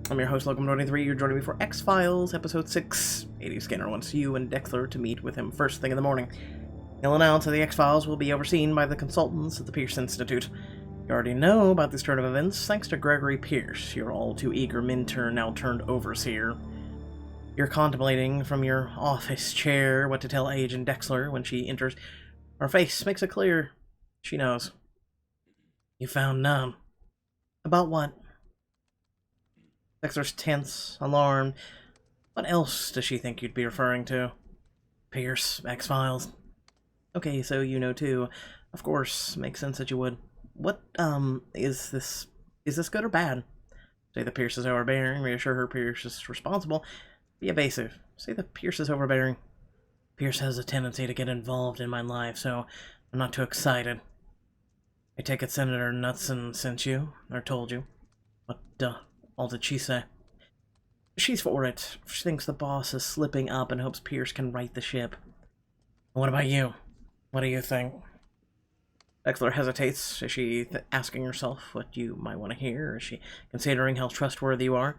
I'm your host, Logan23. You're joining me for X-Files, Episode 6. 80 Skinner wants you and Dexter to meet with him first thing in the morning. He'll announce that the X-Files will be overseen by the consultants at the Pierce Institute. You already know about this turn of events thanks to Gregory Pierce, your all-too-eager Minturn now turned overseer. You're contemplating from your office chair what to tell Agent Dexter when she enters. Her face makes it clear. She knows. You found none. About what? Dexter's tense, alarmed. What else does she think you'd be referring to? Pierce, X-Files. Okay, so you know too. Of course, makes sense that you would. What, is this good or bad? Say that Pierce is overbearing, reassure her Pierce is responsible. Be evasive. Say that Pierce is overbearing. Pierce has a tendency to get involved in my life, so I'm not too excited. I take it Senator Knudsen sent you, or told you. What, all did she say? She's for it. She thinks the boss is slipping up and hopes Pierce can right the ship. What about you? What do you think? Dexter hesitates. Is she asking herself what you might want to hear? Or is she considering how trustworthy you are?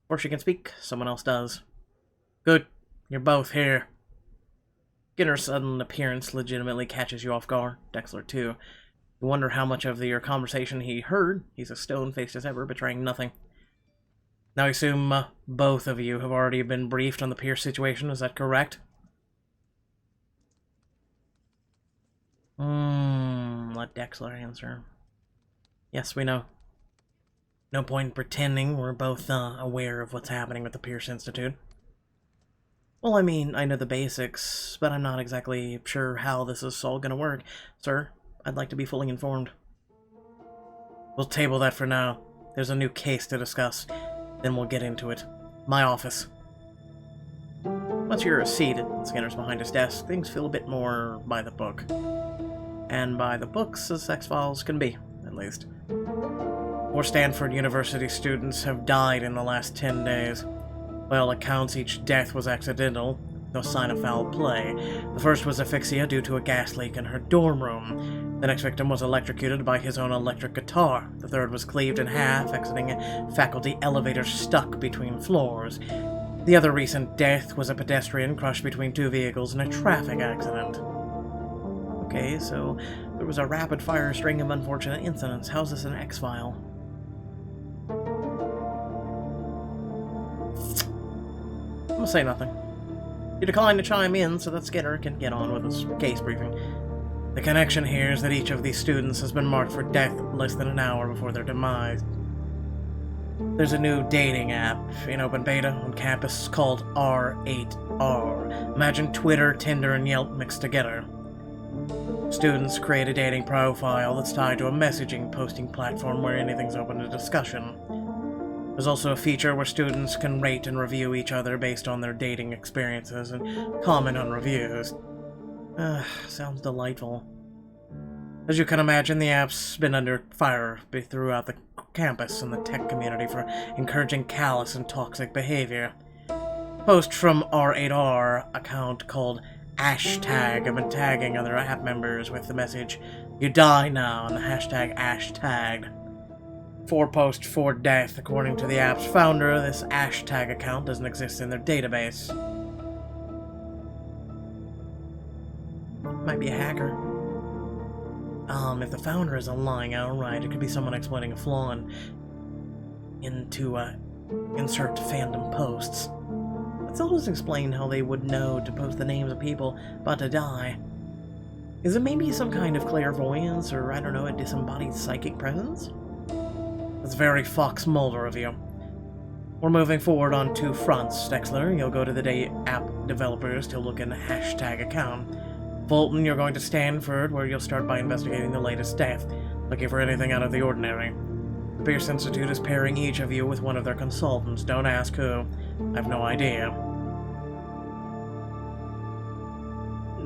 Before she can speak, someone else does. Good. You're both here. Skinner's sudden appearance legitimately catches you off guard. Dexter, too. You wonder how much of your conversation he heard. He's as stone-faced as ever, betraying nothing. Now I assume both of you have already been briefed on the Pierce situation, is that correct? Let Dexter answer. Yes, we know. No point in pretending we're both aware of what's happening with the Pierce Institute. Well, I mean, I know the basics, but I'm not exactly sure how this is all gonna work. Sir, I'd like to be fully informed. We'll table that for now. There's a new case to discuss. Then we'll get into it. My office. Once you're seated, Skinner's behind his desk, things feel a bit more by the book. And by the books as X-Files can be, at least. 4 Stanford University students have died in the last 10 days. By all accounts, each death was accidental. No sign of foul play. The first was asphyxia due to a gas leak in her dorm room. The next victim was electrocuted by his own electric guitar. The third was cleaved in half, exiting a faculty elevator stuck between floors. The other recent death was a pedestrian crushed between 2 vehicles in a traffic accident. Okay, so there was a rapid-fire string of unfortunate incidents. How's this an X-File? I'm gonna say nothing. You decline to chime in so that Skinner can get on with his case briefing. The connection here is that each of these students has been marked for death less than an hour before their demise. There's a new dating app in open beta on campus called R8R. Imagine Twitter, Tinder, and Yelp mixed together. Students create a dating profile that's tied to a messaging posting platform where anything's open to discussion. There's also a feature where students can rate and review each other based on their dating experiences and comment on reviews. Sounds delightful. As you can imagine, the app's been under fire throughout the campus and the tech community for encouraging callous and toxic behavior. Posts from R8R account called Ashtag have been tagging other app members with the message, "You die now," and the hashtag Ashtagged. 4 post 4 death. According to the app's founder, this Ashtag account doesn't exist in their database. Might be a hacker. If the founder isn't lying outright, it could be someone exploiting a flaw into insert fandom posts. That still doesn't explain how they would know to post the names of people about to die. Is it maybe some kind of clairvoyance, or I don't know, a disembodied psychic presence? That's very Fox Mulder of you. We're moving forward on 2 fronts, Dexter. You'll go to the day app developers to look in the hashtag account. Fulton, you're going to Stanford, where you'll start by investigating the latest death, looking for anything out of the ordinary. The Pierce Institute is pairing each of you with one of their consultants. Don't ask who. I have no idea.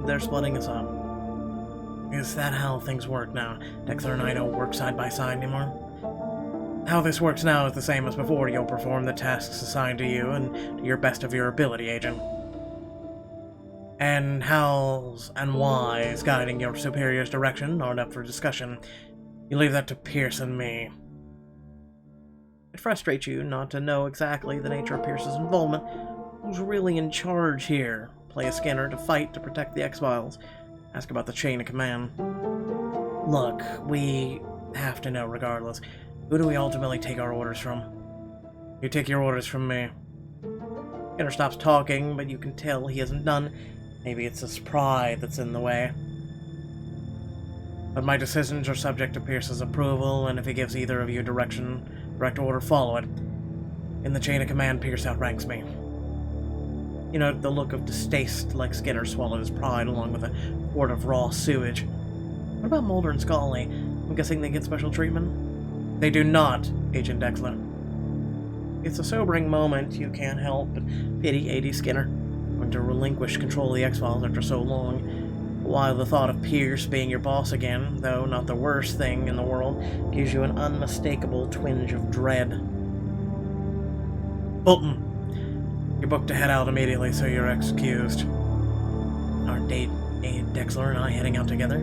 They're splitting us up. Is that how things work now? Dexter and I don't work side by side anymore? How this works now is the same as before. You'll perform the tasks assigned to you and to your best of your ability, Agent. And how's and why's guiding your superior's direction aren't up for discussion. You leave that to Pierce and me. It frustrates you not to know exactly the nature of Pierce's involvement. Who's really in charge here? Play a Skinner to fight to protect the X-Files. Ask about the chain of command. Look, we have to know regardless. Who do we ultimately take our orders from? You take your orders from me. Skinner stops talking, but you can tell he isn't done. Maybe it's his pride that's in the way. But my decisions are subject to Pierce's approval, and if he gives either of you direct order, follow it. In the chain of command, Pierce outranks me. You know, the look of distaste like Skinner swallowed his pride along with a quart of raw sewage. What about Mulder and Scully? I'm guessing they get special treatment? They do not, Agent Dexler. It's a sobering moment. You can't help but pity A.D. Skinner, going to relinquish control of the X-Files after so long. While the thought of Pierce being your boss again, though not the worst thing in the world, gives you an unmistakable twinge of dread. Fulton, you're booked to head out immediately, so you're excused. Aren't Dexler and I heading out together?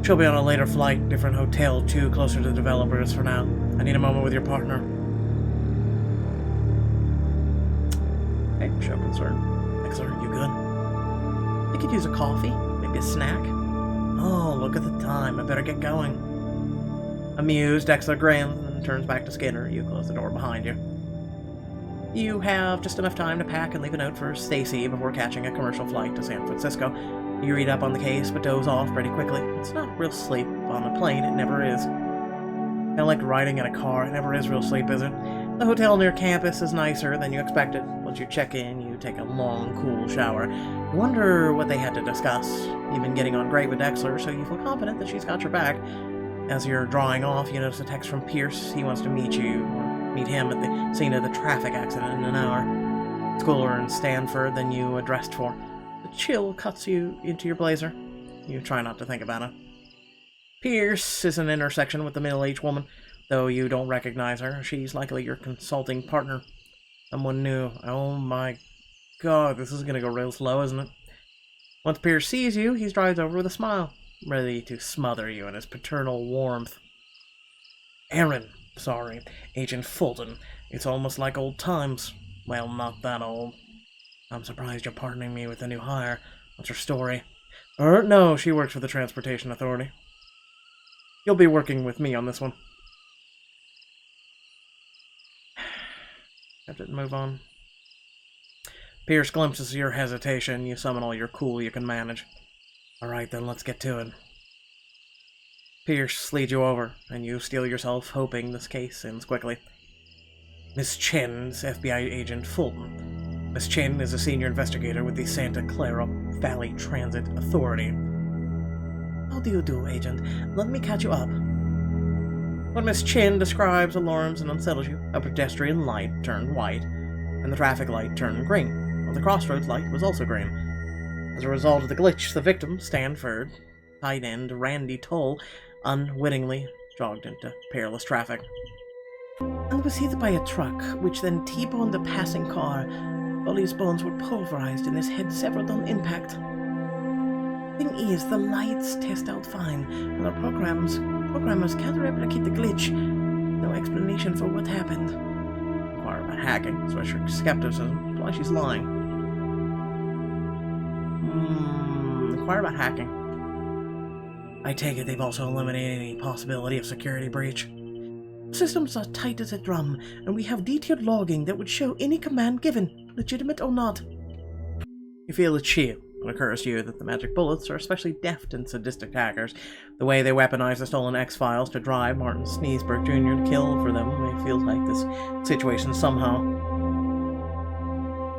She'll be on a later flight, different hotel, too, closer to the developers for now. I need a moment with your partner. Hey, show concern. Dexler, you good? I could use a coffee, maybe a snack. Oh, look at the time. I better get going. Amused, Dexler grins and turns back to Skinner. You close the door behind you. You have just enough time to pack and leave a note for Stacy before catching a commercial flight to San Francisco. You read up on the case, but doze off pretty quickly. It's not real sleep on a plane, it never is. Kind of like riding in a car, it never is real sleep, is it? The hotel near campus is nicer than you expected. Once you check in, you take a long, cool shower. You wonder what they had to discuss. You've been getting on great with Dexler, so you feel confident that she's got your back. As you're drawing off, you notice a text from Pierce. He wants to meet you, or meet him at the scene of the traffic accident in an hour. It's cooler in Stanford than you were dressed for. The chill cuts you into your blazer. You try not to think about it. Pierce is an intersection with the middle-aged woman. Though you don't recognize her, she's likely your consulting partner. Someone new. Oh my god, this is gonna go real slow, isn't it? Once Pierce sees you, he strides over with a smile, ready to smother you in his paternal warmth. Sorry, Agent Fulton. It's almost like old times. Well, not that old. I'm surprised you're partnering me with the new hire. What's her story? No, she works for the Transportation Authority. You'll be working with me on this one. Have to move on. Pierce glimpses your hesitation. You summon all your cool you can manage. Alright then, let's get to it. Pierce leads you over, and you steel yourself, hoping this case ends quickly. Miss Chen's FBI agent Fulton. Miss Chen is a senior investigator with the Santa Clara Valley Transit Authority. How do you do, Agent? Let me catch you up. When Miss Chen describes alarms and unsettles you, a pedestrian light turned white, and the traffic light turned green, while the crossroads light was also green. As a result of the glitch, the victim, Stanford, tight end Randy Toll, unwittingly jogged into perilous traffic. And was hit by a truck, which then T-boned a passing car. Bully's bones were pulverized and his head severed on impact. Thing is, the lights test out fine, and our programmers can't replicate the glitch. No explanation for what happened. Inquire about hacking, so I show skepticism. Why she's lying. Inquire about hacking. I take it they've also eliminated any possibility of security breach. Systems are tight as a drum, and we have detailed logging that would show any command given, legitimate or not. You feel a chill. It occurs to you that the magic bullets are especially deft and sadistic hackers. The way they weaponize the stolen X-Files to drive Martin Sneesburg Jr. to kill for them may feel like this situation somehow.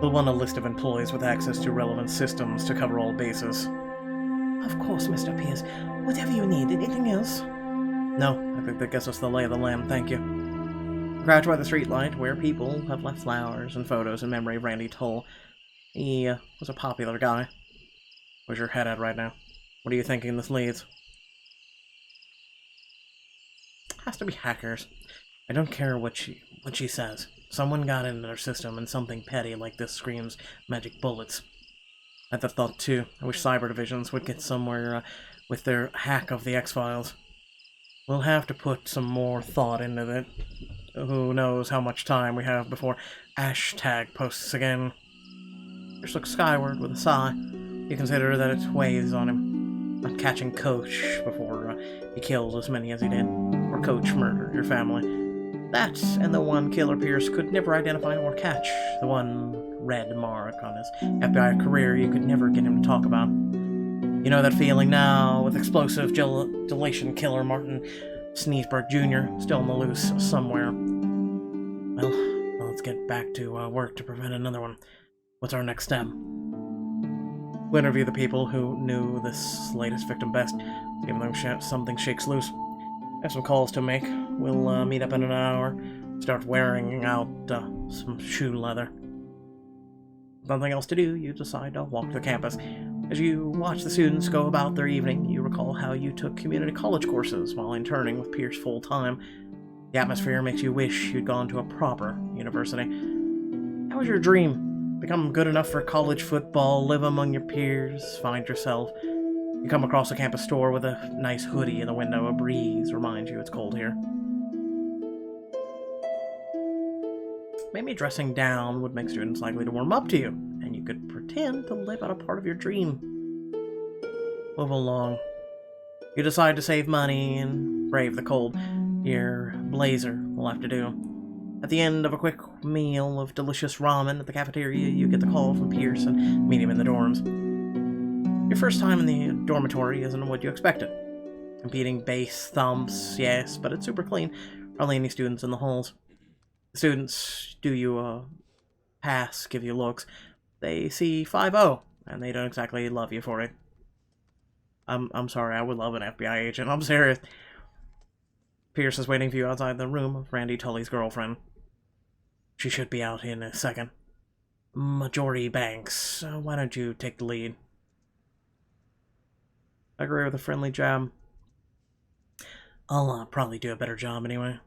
We'll want a list of employees with access to relevant systems to cover all bases. Of course, Mr. Pierce. Whatever you need. Anything else? No, I think that gets us the lay of the land, thank you. Crouch by the streetlight, where people have left flowers and photos in memory of Randy Toll. He was a popular guy. Where's your head at right now? What are you thinking this leads? Has to be hackers. I don't care what she says. Someone got into their system and something petty like this screams magic bullets. I had that thought too. I wish cyber divisions would get somewhere with their hack of the X-Files. We'll have to put some more thought into it. Who knows how much time we have before Ashtag posts again. Pierce looks skyward with a sigh. You consider that it weighs on him. Not catching Coach before he killed as many as he did, or Coach murdered your family. That and the one killer Pierce could never identify or catch. The one red mark on his FBI career you could never get him to talk about. You know that feeling now with explosive dilation killer Martin Sneesburg Jr. still on the loose somewhere. Well, let's get back to work to prevent another one. What's our next step? We'll interview the people who knew this latest victim best, see if something shakes loose. I have some calls to make. We'll meet up in an hour, start wearing out some shoe leather. With nothing else to do, you decide to walk to the campus. As you watch the students go about their evening, you recall how you took community college courses while interning with Pierce full-time. The atmosphere makes you wish you'd gone to a proper university. How was your dream? Become good enough for college football, live among your peers, find yourself. You come across a campus store with a nice hoodie in the window. A breeze reminds you it's cold here. Maybe dressing down would make students likely to warm up to you, and you could pretend to live out a part of your dream. Move along. You decide to save money and brave the cold. Your blazer will have to do. At the end of a quick meal of delicious ramen at the cafeteria, you get the call from Pierce and meet him in the dorms. Your first time in the dormitory isn't what you expected. Competing bass thumps, yes, but it's super clean. Hardly any students in the halls. The students do you a pass, give you looks. They see 5-0, and they don't exactly love you for it. I'm sorry, I would love an FBI agent. I'm serious. Pierce is waiting for you outside the room of Randy Tully's girlfriend. She should be out in a second. Majority Banks, why don't you take the lead? I agree with a friendly jab. I'll probably do a better job anyway.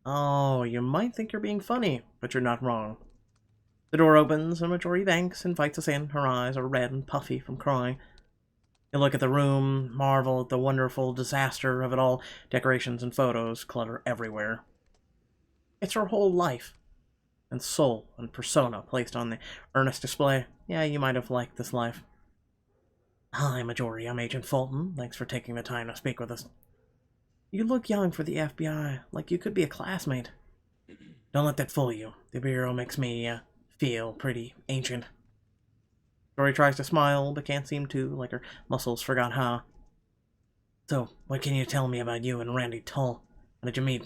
Oh, you might think you're being funny, but you're not wrong. The door opens and Majority Banks invites us in. Her eyes are red and puffy from crying. You look at the room, marvel at the wonderful disaster of it all. Decorations and photos clutter everywhere. It's her whole life and soul and persona placed on the earnest display. Yeah, you might have liked this life. Hi, Majority, I'm Agent Fulton. Thanks for taking the time to speak with us. You look young for the FBI, like you could be a classmate. Don't let that fool you. The Bureau makes me feel pretty ancient. Story tries to smile, but can't seem to, like her muscles forgot how. So, what can you tell me about you and Randy Tull? How did you meet?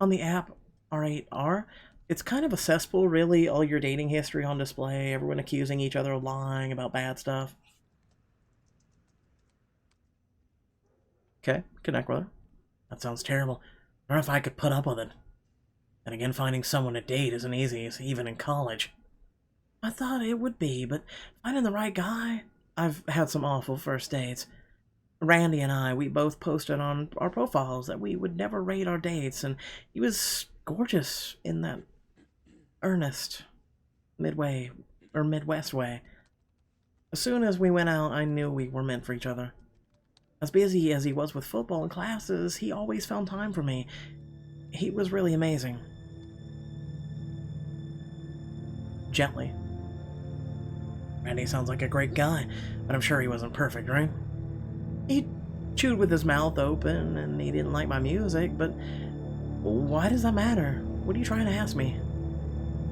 On the app, R8R, it's kind of a cesspool, really. All your dating history on display, everyone accusing each other of lying about bad stuff. Okay, connect with her. That sounds terrible. I don't know if I could put up with it. And again, finding someone to date isn't easy, even in college. I thought it would be, but finding the right guy... I've had some awful first dates. Randy and I, we both posted on our profiles that we would never rate our dates, and he was gorgeous in that earnest Midwest way. As soon as we went out, I knew we were meant for each other. As busy as he was with football and classes, he always found time for me. He was really amazing. Gently. Randy sounds like a great guy, but I'm sure he wasn't perfect, right? He chewed with his mouth open, and he didn't like my music, but why does that matter? What are you trying to ask me?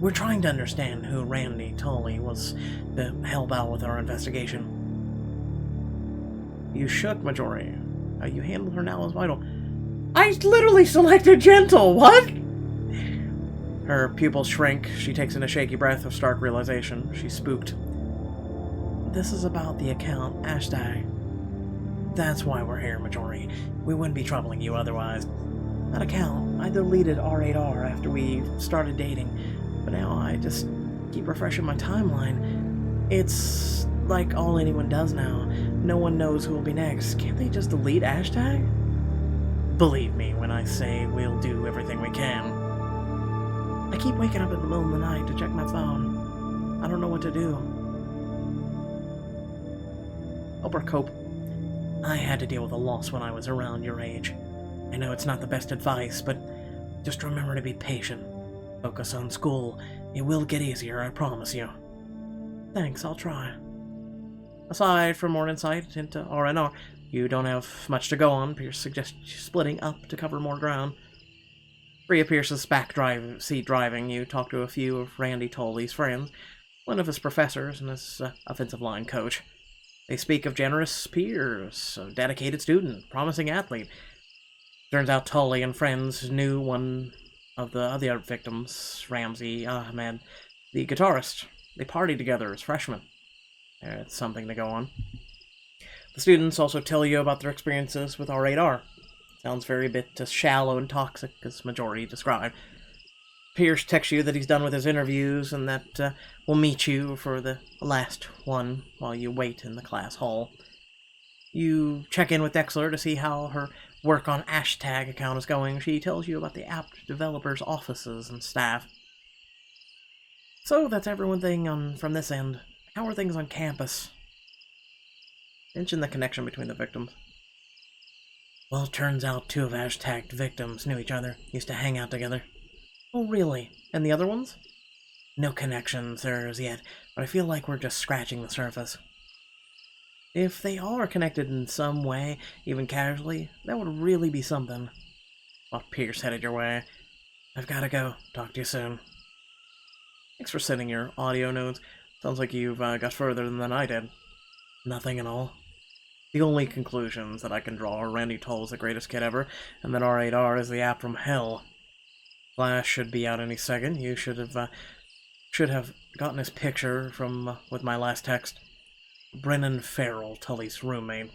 We're trying to understand who Randy Tully was to help out with our investigation. You shook, Majority. How you handled her now is vital. I literally selected gentle, what? Her pupils shrink. She takes in a shaky breath of stark realization. She's spooked. This is about the account, Ashtag. That's why we're here, Majority. We wouldn't be troubling you otherwise. That account, I deleted R8R after we started dating, but now I just keep refreshing my timeline. It's like all anyone does now. No one knows who will be next. Can't they just delete Ashtag? Believe me when I say we'll do everything we can. I keep waking up in the middle of the night to check my phone. I don't know what to do. Help her cope. I had to deal with a loss when I was around your age. I know it's not the best advice, but Just remember to be patient. Focus on school. It will get easier, I promise you. Thanks, I'll try. Aside from more insight into R&R, you don't have much to go on. Pierce suggests splitting up to cover more ground. Free of Pierce's seat driving, you talk to a few of Randy Tolley's friends, one of his professors and his offensive line coach. They speak of generous peers, a dedicated student, promising athlete. Turns out Tolley and friends knew one of the other victims, Ramsey Ahmed, the guitarist. They partied together as freshmen. It's something to go on. The students also tell you about their experiences with R8R. Sounds very bit shallow and toxic, as majority describe. Pierce texts you that he's done with his interviews and that we'll meet you for the last one while you wait in the class hall. You check in with Dexler to see how her work on Ashtag account is going. She tells you about the app developers' offices and staff. So that's everything from this end. How are things on campus? Mention the connection between the victims. Well, it turns out 2 of Ashtagged victims knew each other, used to hang out together. Oh, really? And the other ones? No connections there as yet, but I feel like we're just scratching the surface. If they all are connected in some way, even casually, that would really be something. Well, Pierce headed your way. I've gotta go. Talk to you soon. Thanks for sending your audio notes. Sounds like you've got further than I did. Nothing at all. The only conclusions that I can draw are Randy Toll's the greatest kid ever, and that R8R is the app from hell. Flash should be out any second. You should have gotten his picture from with my last text. Brennan Farrell, Tully's roommate.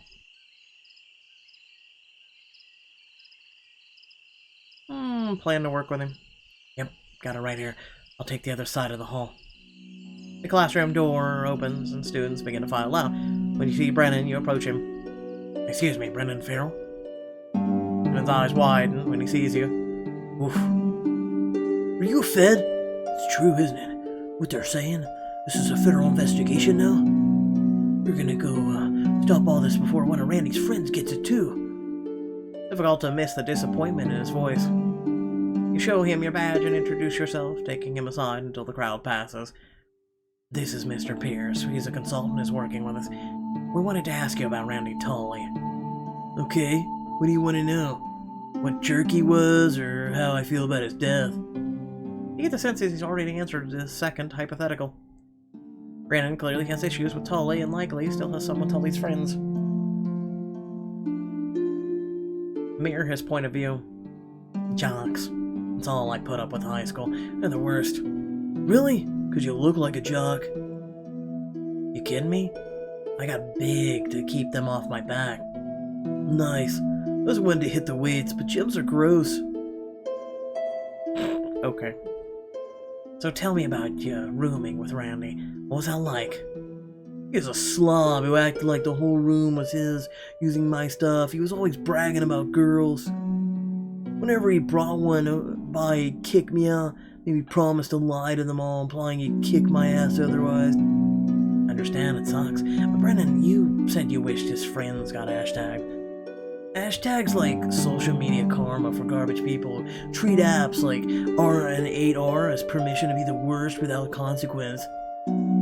Plan to work with him. Yep, got it right here. I'll take the other side of the hall. The classroom door opens and students begin to file out. When you see Brennan, you approach him. Excuse me, Brennan Farrell? Brennan's eyes widen when he sees you. Oof. Are you a Fed? It's true, isn't it? What they're saying? This is a federal investigation now? You're gonna go stop all this before one of Randy's friends gets it too. Difficult to miss the disappointment in his voice. You show him your badge and introduce yourself, taking him aside until the crowd passes. This is Mr. Pierce. He's a consultant who's working with us. We wanted to ask you about Randy Tolley. Okay, what do you want to know? What jerk he was, or how I feel about his death? You get the sense that he's already answered the second hypothetical. Brennan clearly has issues with Tolley and likely still has some with Tolley's friends. Mirror his point of view. Jocks. It's all I put up with high school. They're the worst. Really? 'Cause you look like a jock. You kidding me? I got big to keep them off my back. Nice. I was one to hit the weights, but gyms are gross. Okay. So tell me about your rooming with Randy. What was that like? He was a slob who acted like the whole room was his, using my stuff. He was always bragging about girls. Whenever he brought one by, he'd kick me out. Maybe promise to lie to them all, implying he'd kick my ass otherwise. I understand it sucks. But Brennan, you said you wished his friends got Ashtagged. Ashtags like social media karma for garbage people. Treat apps like R and 8R as permission to be the worst without consequence.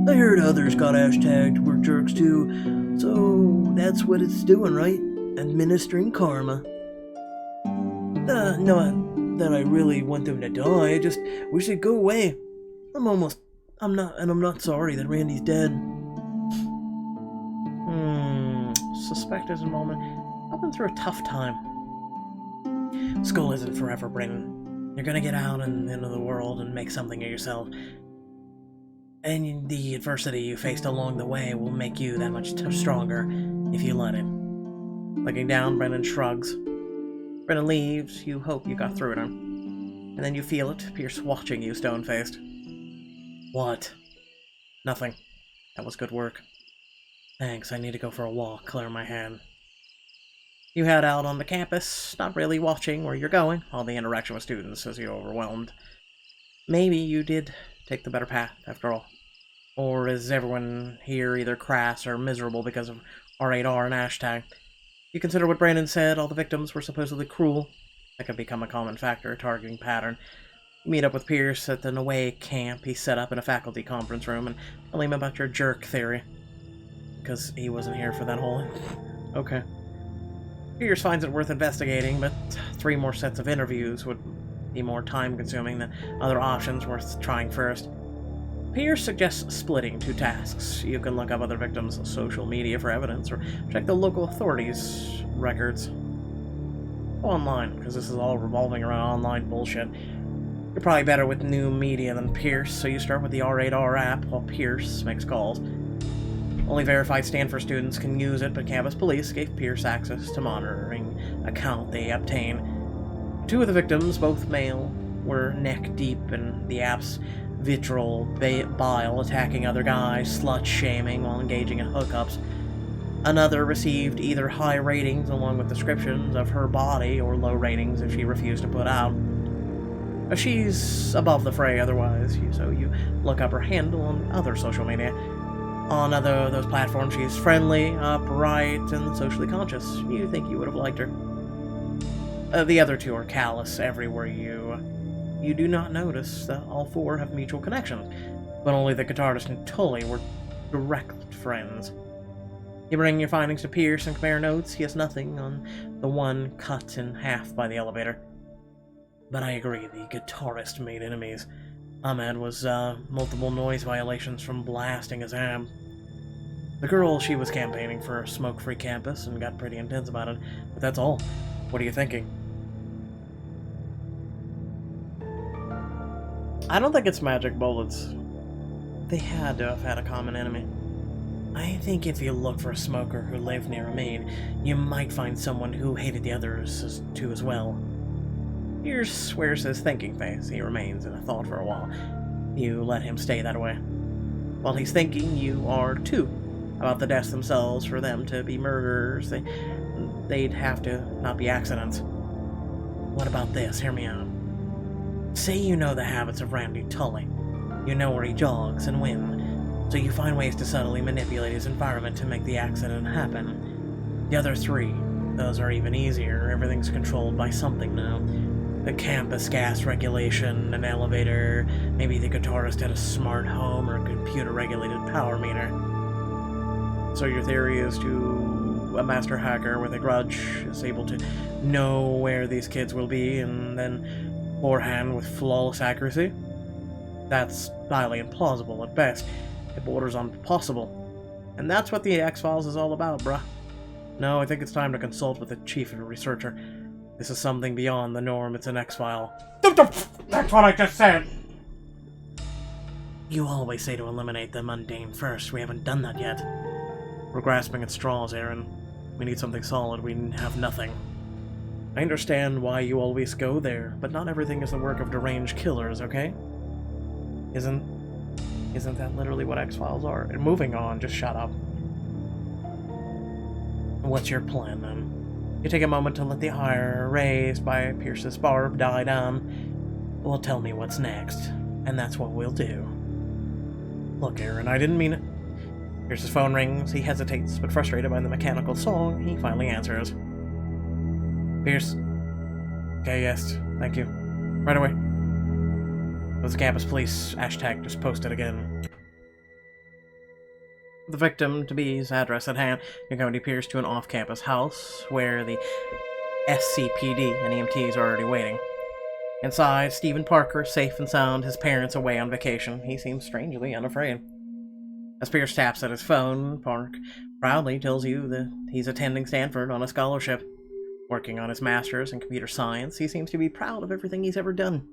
I heard others got Ashtagged were jerks too, so that's what it's doing, right? Administering karma. Not that I really want them to die, I just wish they'd go away. I'm not sorry that Randy's dead. Suspect is a moment. I've been through a tough time. School isn't forever, Brennan. You're gonna get out and into the world and make something of yourself. And the adversity you faced along the way will make you that much stronger if you let it. Looking down, Brennan shrugs. Brennan leaves. You hope you got through to him. And then you feel it, Pierce watching you stone-faced. What? Nothing. That was good work. Thanks, I need to go for a walk, clear my head. You head out on the campus, not really watching where you're going. All the interaction with students has you overwhelmed. Maybe you did take the better path, after all. Or is everyone here either crass or miserable because of R8R and Ashtag? You consider what Brandon said, all the victims were supposedly cruel, That could become a common factor, a targeting pattern. You meet up with Pierce at an away camp he set up in a faculty conference room and tell him about your jerk theory. Because he wasn't here for that whole... Okay. Pierce finds it worth investigating, but 3 more sets of interviews would be more time-consuming than other options worth trying first. Pierce suggests splitting 2 tasks. You can look up other victims' social media for evidence, or check the local authorities' records. Go online, because this is all revolving around online bullshit. You're probably better with new media than Pierce, so you start with the R8R app while Pierce makes calls. Only verified Stanford students can use it, but campus police gave Pierce access to monitoring account they obtain. 2 of the victims, both male, were neck-deep in the app's vitriol bile, attacking other guys, slut-shaming while engaging in hookups. Another received either high ratings along with descriptions of her body, or low ratings if she refused to put out. She's above the fray otherwise, so you look up her handle on other social media. On those platforms, she's friendly, upright, and socially conscious. You think you would have liked her. The other 2 are callous everywhere you do not notice that all 4 have mutual connections, but only the guitarist and Tully were direct friends. You bring your findings to Pierce and compare notes. He has nothing on the one cut in half by the elevator. But I agree, the guitarist made enemies. Ahmed was multiple noise violations from blasting his amp. The girl, she was campaigning for a smoke-free campus and got pretty intense about it, but that's all. What are you thinking? I don't think it's magic bullets. They had to have had a common enemy. I think if you look for a smoker who lived near a main, you might find someone who hated the others too as well. Pierce wears his thinking face. He remains in a thought for a while. You let him stay that way. While he's thinking, you are too, about the deaths themselves. For them to be murders, they'd have to not be accidents. What about this? Hear me out. Say you know the habits of Randy Tully. You know where he jogs and when, so you find ways to subtly manipulate his environment to make the accident happen. The other 3, those are even easier. Everything's controlled by something now. The campus gas regulation, an elevator, maybe the guitarist had a smart home or a computer-regulated power meter. So your theory is a master hacker with a grudge is able to know where these kids will be and then forehand with flawless accuracy? That's highly implausible at best. It borders on possible. And that's what the X-Files is all about, bruh. No, I think it's time to consult with the chief researcher. This is something beyond the norm. It's an X-File. That's what I just said! You always say to eliminate the mundane first. We haven't done that yet. We're grasping at straws, Aaron. We need something solid. We have nothing. I understand why you always go there, but not everything is the work of deranged killers, okay? Isn't that literally what X-Files are? And moving on, just shut up. What's your plan, then? You take a moment to let the ire raised by Pierce's barb die down. Well, tell me what's next, and that's what we'll do. Look, Aaron, I didn't mean it. Pierce's phone rings. He hesitates, but frustrated by the mechanical song, he finally answers. Pierce. Okay, yes, thank you. Right away. Those campus police hashtag just posted again. The victim-to-be's address at hand, you accompany Pierce to an off-campus house where the SCPD and EMTs are already waiting. Inside, Stephen Parker, safe and sound, his parents away on vacation. He seems strangely unafraid. As Pierce taps at his phone, Park proudly tells you that he's attending Stanford on a scholarship. Working on his master's in computer science, he seems to be proud of everything he's ever done.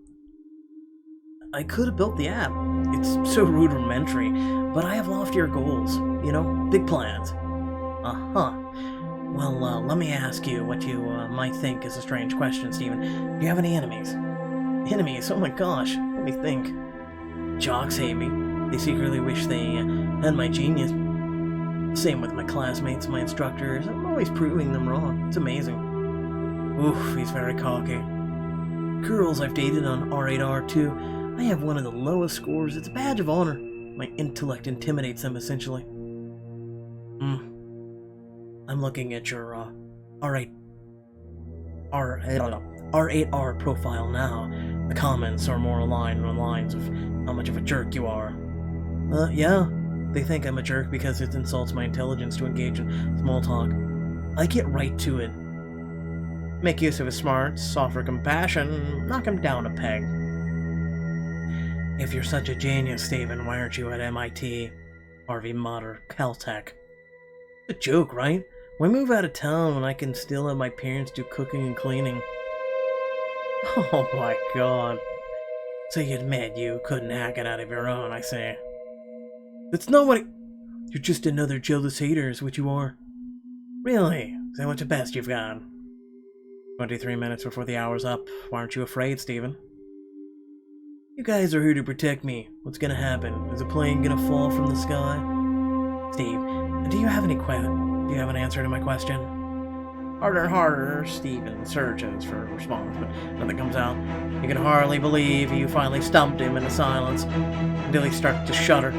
I could have built the app. It's so rudimentary, but I have loftier goals. You know, big plans. Uh-huh. Well, let me ask you what you might think is a strange question, Stephen. Do you have any enemies? Enemies? Oh my gosh. Let me think. Jocks hate me. They secretly wish they had my genius. Same with my classmates, my instructors. I'm always proving them wrong. It's amazing. Oof, he's very cocky. Girls I've dated on R8R2, I have one of the lowest scores. It's a badge of honor. My intellect intimidates them, essentially. I'm looking at your, R8R profile now. The comments are more aligned on the lines of how much of a jerk you are. Yeah. They think I'm a jerk because it insults my intelligence to engage in small talk. I get right to it. Make use of his smarts, offer compassion, knock him down a peg. If you're such a genius, Stephen, why aren't you at MIT, Harvey Mudd, or Caltech? A joke, right? Why move out of town when I can still let my parents do cooking and cleaning? Oh my god. So you admit you couldn't hack it out of your own, I say. That's not what You're just another jealous hater is what you are. Really? Is that what's the best you've got? 23 minutes before the hour's up. Why aren't you afraid, Stephen? You guys are here to protect me. What's gonna happen? Is a plane gonna fall from the sky? Steve, do you have an answer to my question? Harder and harder, Stephen searches for a response, but nothing comes out. You can hardly believe you finally stumped him into silence, until he starts to shudder.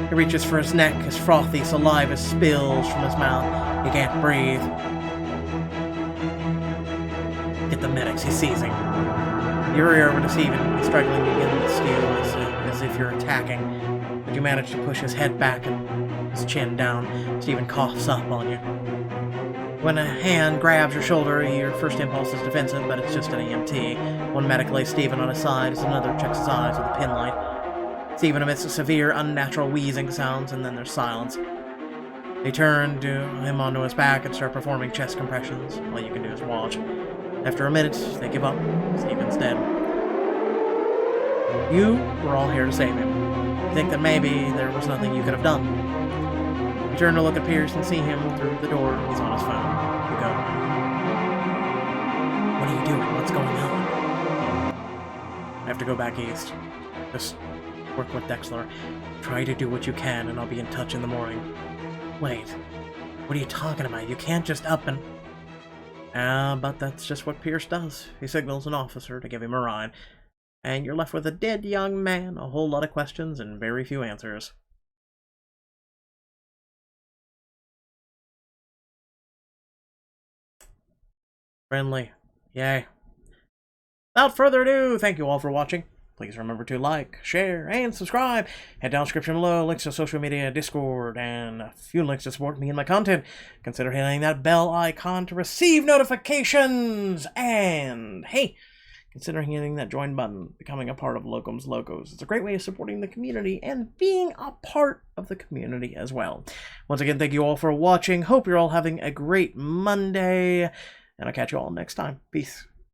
He reaches for his neck, his frothy saliva spills from his mouth. He can't breathe. Get the medics, he's seizing. You hurry over to Stephen, he's struggling against you as if you're attacking, but you manage to push his head back and his chin down. Stephen coughs up on you. When a hand grabs your shoulder, your first impulse is defensive, but it's just an EMT. One medic lays Stephen on his side as another checks his eyes with a pin light. Stephen emits severe, unnatural wheezing sounds, and then there's silence. They turn him onto his back and start performing chest compressions. All you can do is watch. After a minute, they give up. Stephen's dead. You were all here to save him. You think that maybe there was nothing you could have done. You turn to look at Pierce and see him through the door. He's on his phone. You go. What are you doing? What's going on? I have to go back east. Just work with Dexler. Try to do what you can, and I'll be in touch in the morning. Wait. What are you talking about? You can't just up and... but that's just what Pierce does. He signals an officer to give him a ride. And you're left with a dead young man, a whole lot of questions, and very few answers. Friendly. Yay. Without further ado, thank you all for watching. Please remember to like, share, and subscribe. Head down description below, links to social media, Discord, and a few links to support me and my content. Consider hitting that bell icon to receive notifications. And hey, consider hitting that join button, becoming a part of Locum's Locos. It's a great way of supporting the community and being a part of the community as well. Once again, thank you all for watching. Hope you're all having a great Monday. And I'll catch you all next time. Peace.